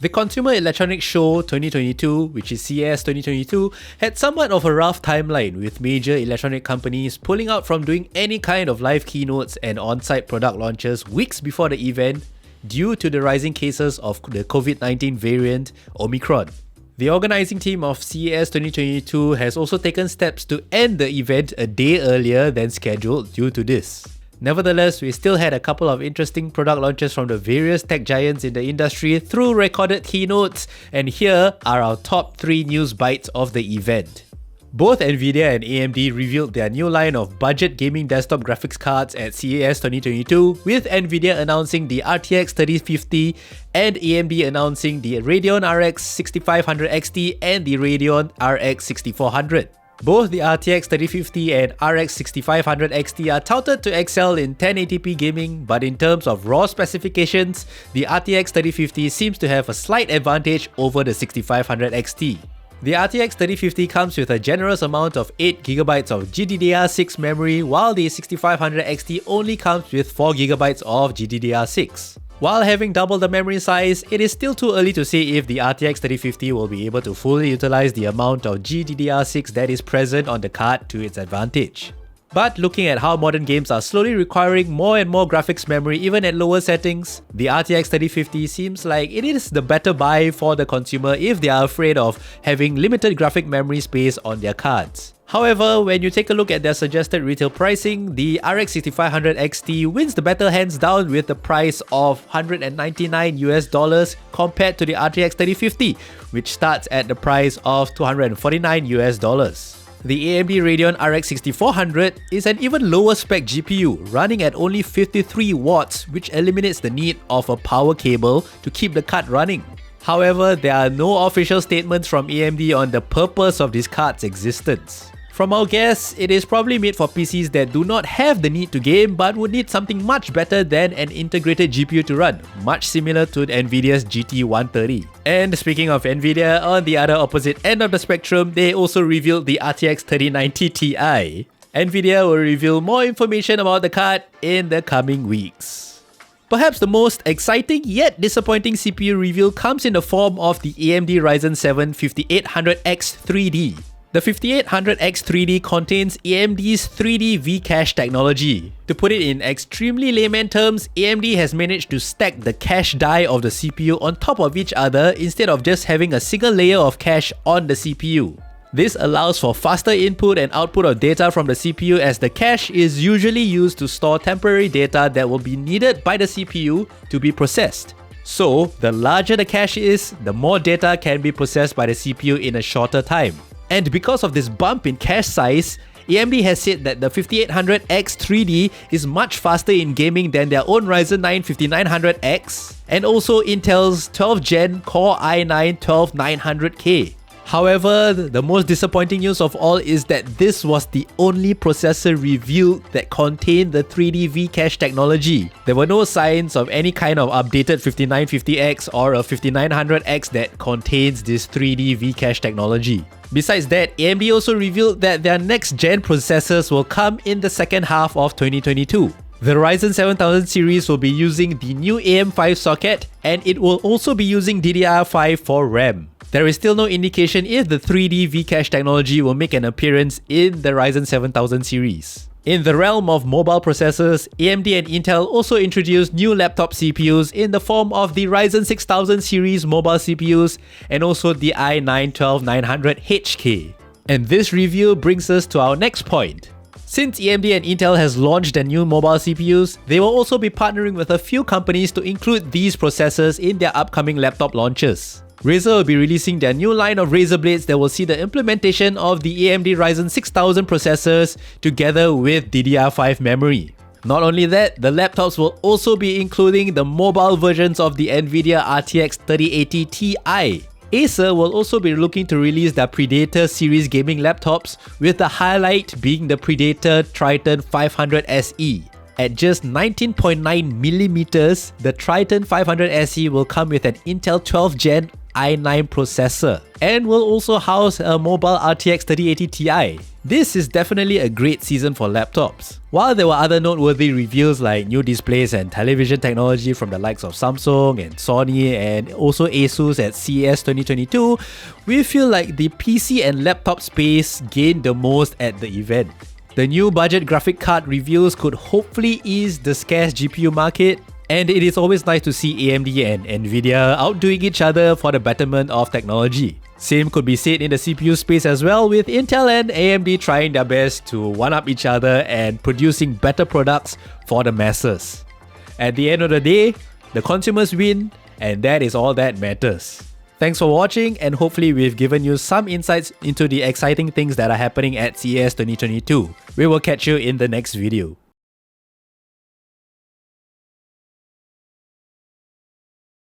The Consumer Electronics Show 2022, which is CES 2022, had somewhat of a rough timeline, with major electronic companies pulling out from doing any kind of live keynotes and on-site product launches weeks before the event due to the rising cases of the COVID-19 variant Omicron. The organizing team of CES 2022 has also taken steps to end the event a day earlier than scheduled due to this. Nevertheless, we still had a couple of interesting product launches from the various tech giants in the industry through recorded keynotes, and here are our top 3 news bites of the event. Both Nvidia and AMD revealed their new line of budget gaming desktop graphics cards at CES 2022, with Nvidia announcing the RTX 3050 and AMD announcing the Radeon RX 6500 XT and the Radeon RX 6400. Both the RTX 3050 and RX 6500 XT are touted to excel in 1080p gaming, but in terms of raw specifications, the RTX 3050 seems to have a slight advantage over the 6500 XT. The RTX 3050 comes with a generous amount of 8GB of GDDR6 memory, while the 6500 XT only comes with 4GB of GDDR6. While having double the memory size, it is still too early to say if the RTX 3050 will be able to fully utilize the amount of GDDR6 that is present on the card to its advantage. But looking at how modern games are slowly requiring more and more graphics memory even at lower settings, the RTX 3050 seems like it is the better buy for the consumer if they are afraid of having limited graphic memory space on their cards. However, when you take a look at their suggested retail pricing, the RX 6500 XT wins the battle hands down with the price of $199 compared to the RTX 3050, which starts at the price of $249. The AMD Radeon RX 6400 is an even lower spec GPU, running at only 53 watts, which eliminates the need of a power cable to keep the card running. However, there are no official statements from AMD on the purpose of this card's existence. From our guess, it is probably made for PCs that do not have the need to game but would need something much better than an integrated GPU to run, much similar to Nvidia's GT130. And speaking of Nvidia, on the other opposite end of the spectrum, they also revealed the RTX 3090 Ti. Nvidia will reveal more information about the card in the coming weeks. Perhaps the most exciting yet disappointing CPU reveal comes in the form of the AMD Ryzen 7 5800X 3D. The 5800X 3D contains AMD's 3D V-Cache technology. To put it in extremely layman terms, AMD has managed to stack the cache die of the CPU on top of each other instead of just having a single layer of cache on the CPU. This allows for faster input and output of data from the CPU, as the cache is usually used to store temporary data that will be needed by the CPU to be processed. So, the larger the cache is, the more data can be processed by the CPU in a shorter time. And because of this bump in cache size, AMD has said that the 5800X 3D is much faster in gaming than their own Ryzen 9 5900X and also Intel's 12th Gen Core i9 12900K. However, the most disappointing news of all is that this was the only processor revealed that contained the 3D V-Cache technology. There were no signs of any kind of updated 5950X or a 5900X that contains this 3D V-Cache technology. Besides that, AMD also revealed that their next-gen processors will come in the second half of 2022. The Ryzen 7000 series will be using the new AM5 socket, and it will also be using DDR5 for RAM. There is still no indication if the 3D V-Cache technology will make an appearance in the Ryzen 7000 series. In the realm of mobile processors, AMD and Intel also introduced new laptop CPUs in the form of the Ryzen 6000 series mobile CPUs and also the i9-12900HK. And this review brings us to our next point. Since AMD and Intel has launched their new mobile CPUs, they will also be partnering with a few companies to include these processors in their upcoming laptop launches. Razer will be releasing their new line of Razer blades that will see the implementation of the AMD Ryzen 6000 processors together with DDR5 memory. Not only that, the laptops will also be including the mobile versions of the Nvidia RTX 3080 Ti. Acer will also be looking to release their Predator series gaming laptops, with the highlight being the Predator Triton 500 SE. At just 19.9mm, the Triton 500 SE will come with an Intel 12th Gen i9 processor and will also house a mobile RTX 3080 Ti. This is definitely a great season for laptops. While there were other noteworthy reveals like new displays and television technology from the likes of Samsung and Sony and also Asus at CES 2022, we feel like the PC and laptop space gained the most at the event. The new budget graphic card reveals could hopefully ease the scarce GPU market, and it is always nice to see AMD and Nvidia outdoing each other for the betterment of technology. Same could be said in the CPU space as well, with Intel and AMD trying their best to one-up each other and producing better products for the masses. At the end of the day, the consumers win, and that is all that matters. Thanks for watching, and hopefully we've given you some insights into the exciting things that are happening at CES 2022. We will catch you in the next video.